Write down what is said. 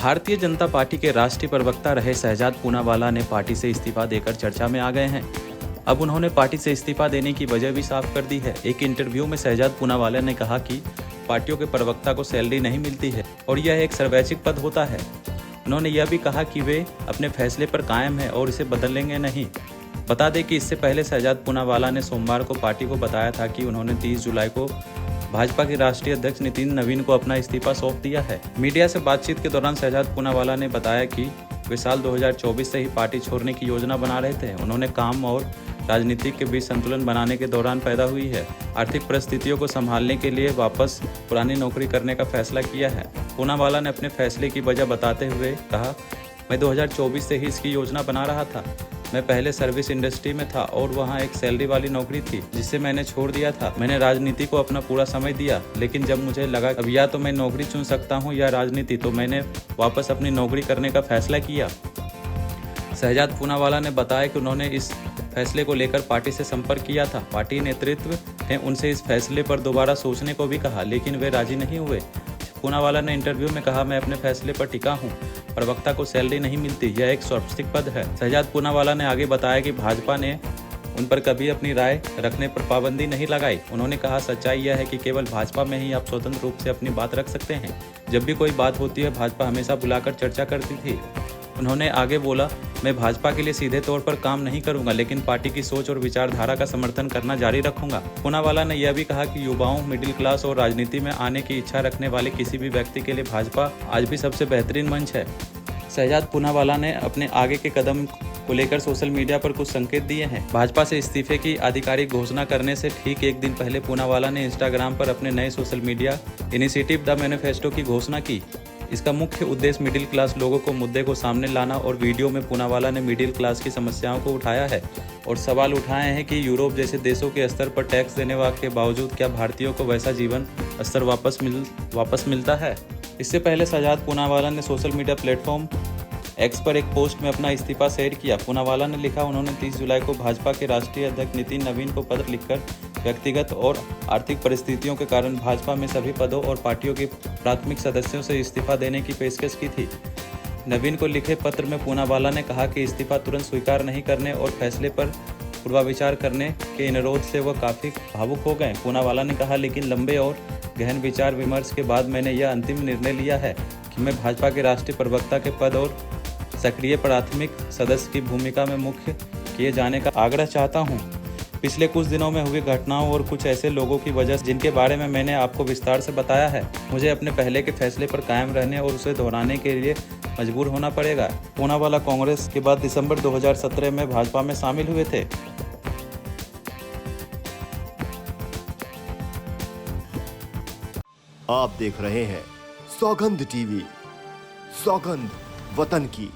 Bharatiya Janata party के राष्ट्रीय प्रवक्ता रहे शहजाद पूनावाला ने पार्टी से इस्तीफा देकर चर्चा में आ गए हैं। अब उन्होंने पार्टी से इस्तीफा देने की वजह भी साफ कर दी है। एक इंटरव्यू में शहजाद पूनावाला ने कहा कि पार्टियों के प्रवक्ता को सैलरी नहीं मिलती है और यह एक सर्वैच्छिक पद होता है। उन्होंने यह भी कहा कि वे अपने फैसले पर कायम हैं और इसे बदलेंगे नहीं। बता दें कि इससे पहले शहजाद पूनावाला ने सोमवार को पार्टी को बताया था कि उन्होंने 30 जुलाई को भाजपा के राष्ट्रीय अध्यक्ष नितिन नवीन को अपना इस्तीफा सौंप दिया है। मीडिया से बातचीत के दौरान शहजाद पूनावाला ने बताया कि वे साल 2024 से ही पार्टी छोड़ने की योजना बना रहे थे। उन्होंने काम और राजनीति के बीच संतुलन बनाने के दौरान पैदा हुई है आर्थिक परिस्थितियों को संभालने के लिए वापस पुरानी नौकरी करने का फैसला किया है। पूनावाला ने अपने फैसले की वजह बताते हुए कहा, मैं 2024 से ही इसकी योजना बना रहा था। मैं पहले सर्विस इंडस्ट्री में था और वहाँ एक सैलरी वाली नौकरी थी जिसे मैंने छोड़ दिया था। मैंने राजनीति को अपना पूरा समय दिया, लेकिन जब मुझे लगा अब या तो मैं नौकरी चुन सकता हूँ या राजनीति, तो मैंने वापस अपनी नौकरी करने का फैसला किया। शहजाद पूनावाला ने बताया कि उन्होंने इस फैसले को लेकर पार्टी से संपर्क किया था। पार्टी नेतृत्व ने उनसे इस फैसले पर दोबारा सोचने को भी कहा, लेकिन वे राजी नहीं हुए। पूनावाला ने इंटरव्यू में कहा, मैं अपने फैसले पर टिका हूं। प्रवक्ता को सैलरी नहीं मिलती, यह एक स्वैच्छिक पद है। शहजाद पूनावाला ने आगे बताया कि भाजपा ने उन पर कभी अपनी राय रखने पर पाबंदी नहीं लगाई। उन्होंने कहा, सच्चाई यह है कि केवल भाजपा में ही आप स्वतंत्र रूप से अपनी बात रख सकते हैं। जब भी कोई बात होती है, भाजपा हमेशा बुलाकर चर्चा करती थी। उन्होंने आगे बोला, मैं भाजपा के लिए सीधे तौर पर काम नहीं करूंगा, लेकिन पार्टी की सोच और विचारधारा का समर्थन करना जारी रखूंगा। पूनावाला ने यह भी कहा कि युवाओं, मिडिल क्लास और राजनीति में आने की इच्छा रखने वाले किसी भी व्यक्ति के लिए भाजपा आज भी सबसे बेहतरीन मंच है। शहजाद पूनावाला ने अपने आगे के कदम को लेकर सोशल मीडिया पर कुछ संकेत दिए हैं। भाजपा से इस्तीफे की आधिकारिक घोषणा करने से ठीक एक दिन पहले पूनावाला ने इंस्टाग्राम पर अपने नए social media initiative the manifesto की घोषणा की। इसका मुख्य उद्देश्य मिडिल क्लास लोगों को मुद्दे को सामने लाना और वीडियो में पूनावाला ने मिडिल क्लास की समस्याओं को उठाया है और सवाल उठाए हैं कि यूरोप जैसे देशों के स्तर पर टैक्स देने के बावजूद क्या भारतीयों को वैसा जीवन स्तर वापस मिलता है। इससे पहले शहजाद पूनावाला ने सोशल मीडिया प्लेटफॉर्म एक्स पर एक पोस्ट में अपना इस्तीफा शेयर किया। पूनावाला ने लिखा, उन्होंने 30 जुलाई को भाजपा के राष्ट्रीय अध्यक्ष नितिन नवीन को पत्र लिखकर व्यक्तिगत और आर्थिक परिस्थितियों के कारण भाजपा में सभी पदों और पार्टियों के प्राथमिक सदस्यों से इस्तीफा देने की पेशकश की थी। नवीन को लिखे पत्र में पूनावाला ने कहा कि इस्तीफा तुरंत स्वीकार नहीं करने और फैसले पर पूर्वाविचार करने के अनुरोध से वह काफ़ी भावुक हो गए। पूनावाला ने कहा, लेकिन लंबे और गहन विचार विमर्श के बाद मैंने यह अंतिम निर्णय लिया है कि मैं भाजपा के राष्ट्रीय प्रवक्ता के पद और सक्रिय प्राथमिक सदस्य की भूमिका में मुख्य किए जाने का आग्रह चाहता हूं। पिछले कुछ दिनों में हुई घटनाओं और कुछ ऐसे लोगों की वजह से जिनके बारे में मैंने आपको विस्तार से बताया है, मुझे अपने पहले के फैसले पर कायम रहने और उसे दोहराने के लिए मजबूर होना पड़ेगा। पूनावाला कांग्रेस के बाद दिसंबर 2017 में भाजपा में शामिल हुए थे। आप देख रहे हैं सौगंध टीवी, सौगंध वतन की।